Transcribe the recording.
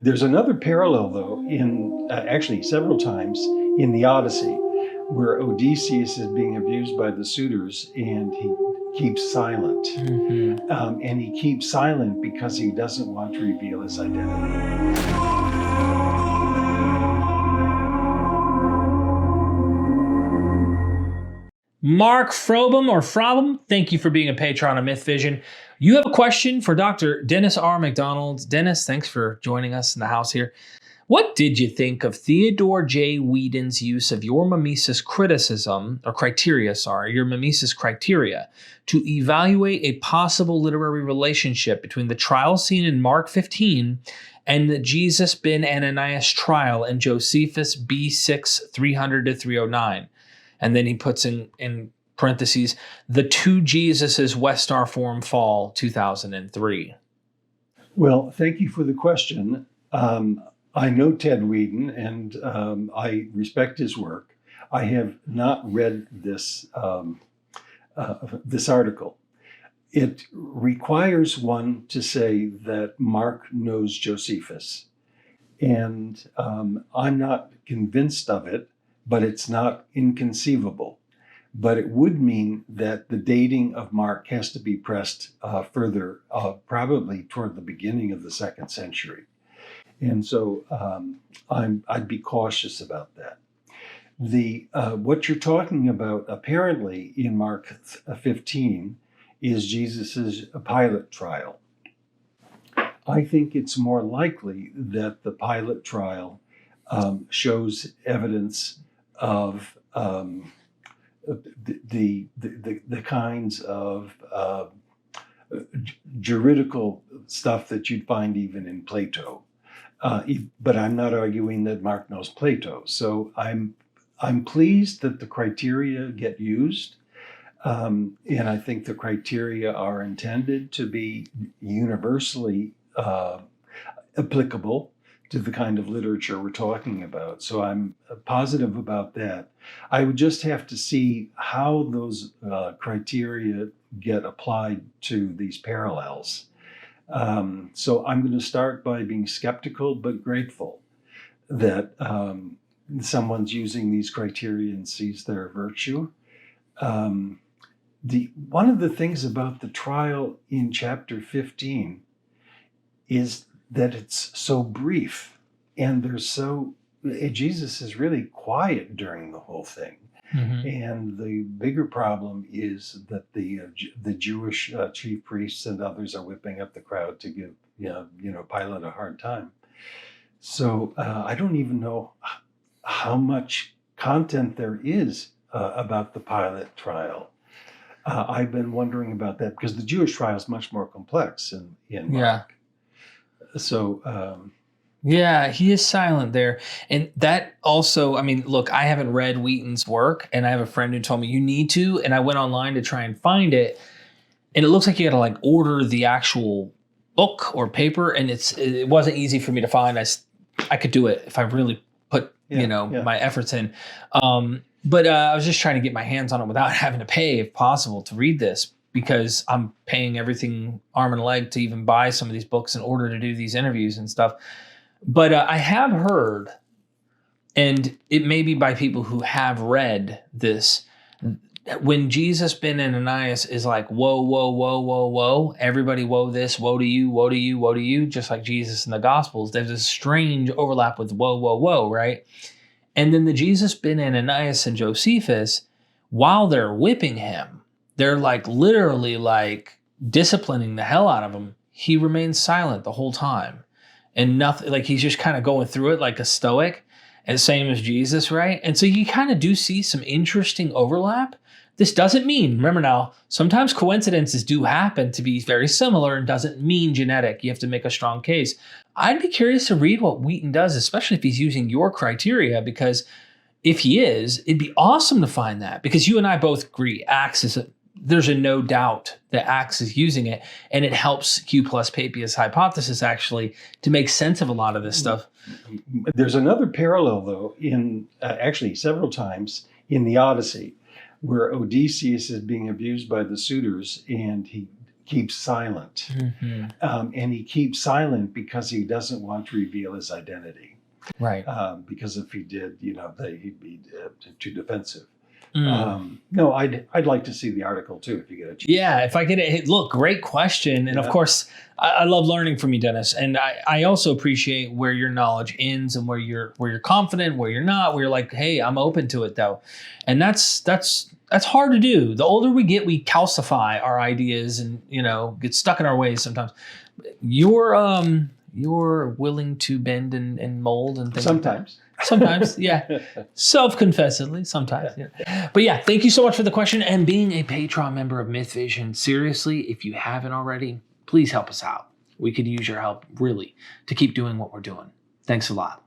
There's another parallel, though, in actually several times in the Odyssey, where Odysseus is being abused by the suitors and he keeps silent. And he keeps silent because he doesn't want to reveal his identity. Mark Frobum or Frobum, thank you for being a patron on MythVision. You have a question for Dr. Dennis R. MacDonald. Dennis, thanks for joining us in the house here. What did you think of Theodore J. Weeden's use of your mimesis your mimesis criteria to evaluate a possible literary relationship between the trial scene in Mark 15 and the Jesus ben Ananias trial in Josephus B6 300-309? And then he puts in parentheses, the two Jesuses West Star Forum Fall 2003. Well, thank you for the question. I know Ted Weeden, and I respect his work. I have not read this article. It requires one to say that Mark knows Josephus, and I'm not convinced of it, but it's not inconceivable. But it would mean that the dating of Mark has to be pressed further, probably toward the beginning of the 2nd century. And so I'd be cautious about that. What you're talking about apparently in Mark 15 is Jesus's Pilate trial. I think it's more likely that the Pilate trial shows evidence of the kinds of juridical stuff that you'd find even in Plato. But I'm not arguing that Mark knows Plato. So I'm pleased that the criteria get used. And I think the criteria are intended to be universally applicable to the kind of literature we're talking about. So I'm positive about that. I would just have to see how those criteria get applied to these parallels. So I'm going to start by being skeptical but grateful that someone's using these criteria and sees their virtue. One of the things about the trial in chapter 15 is that it's so brief, and Jesus is really quiet during the whole thing. And the bigger problem is that the Jewish chief priests and others are whipping up the crowd to give Pilate a hard time. So I don't even know how much content there is about the Pilate trial. I've been wondering about that because the Jewish trial is much more complex in Mark. So yeah, he is silent there. And that also, I mean, look, I haven't read Wheaton's work, and I have a friend who told me you need to, and I went online to try and find it, and it looks like you got to order the actual book or paper, and it wasn't easy for me to find. I could do it if I really put my efforts in. But I was just trying to get my hands on it without having to pay, if possible, to read this, because I'm paying everything arm and leg to even buy some of these books in order to do these interviews and stuff. But I have heard, and it may be by people who have read this, when Jesus ben Ananias is like, whoa, whoa, whoa, whoa, whoa, everybody, whoa this, woe to you, woe to you, woe to you, just like Jesus in the Gospels, there's a strange overlap with whoa, whoa, whoa, right? And then the Jesus ben Ananias and Josephus, while they're whipping him, they're literally disciplining the hell out of him. He remains silent the whole time. And nothing, he's just kind of going through it like a stoic, and same as Jesus, right? And so you kind of do see some interesting overlap. This doesn't mean, remember now, sometimes coincidences do happen to be very similar and doesn't mean genetic. You have to make a strong case. I'd be curious to read what Weeden does, especially if he's using your criteria, because if he is, it'd be awesome to find that, because you and I both agree there's a no doubt that Axe is using it, and it helps Q plus Papia's hypothesis actually to make sense of a lot of this stuff. There's another parallel, though, in actually several times in the Odyssey, where Odysseus is being abused by the suitors and he keeps silent. And he keeps silent because he doesn't want to reveal his identity. Right. Because if he did, he'd be too defensive. Mm. No, I'd like to see the article too if you get a chance. Yeah, if I get it. Look, great question. And of course, I love learning from you, Dennis. And I also appreciate where your knowledge ends and where you're confident, where you're not, where you're like, hey, I'm open to it though. And that's hard to do. The older we get, we calcify our ideas and, get stuck in our ways sometimes. You're willing to bend and mold and things. Sometimes. Sometimes, yeah. Self-confessedly, sometimes. Yeah. But yeah, thank you so much for the question and being a Patreon member of MythVision. Seriously, if you haven't already, please help us out. We could use your help, really, to keep doing what we're doing. Thanks a lot.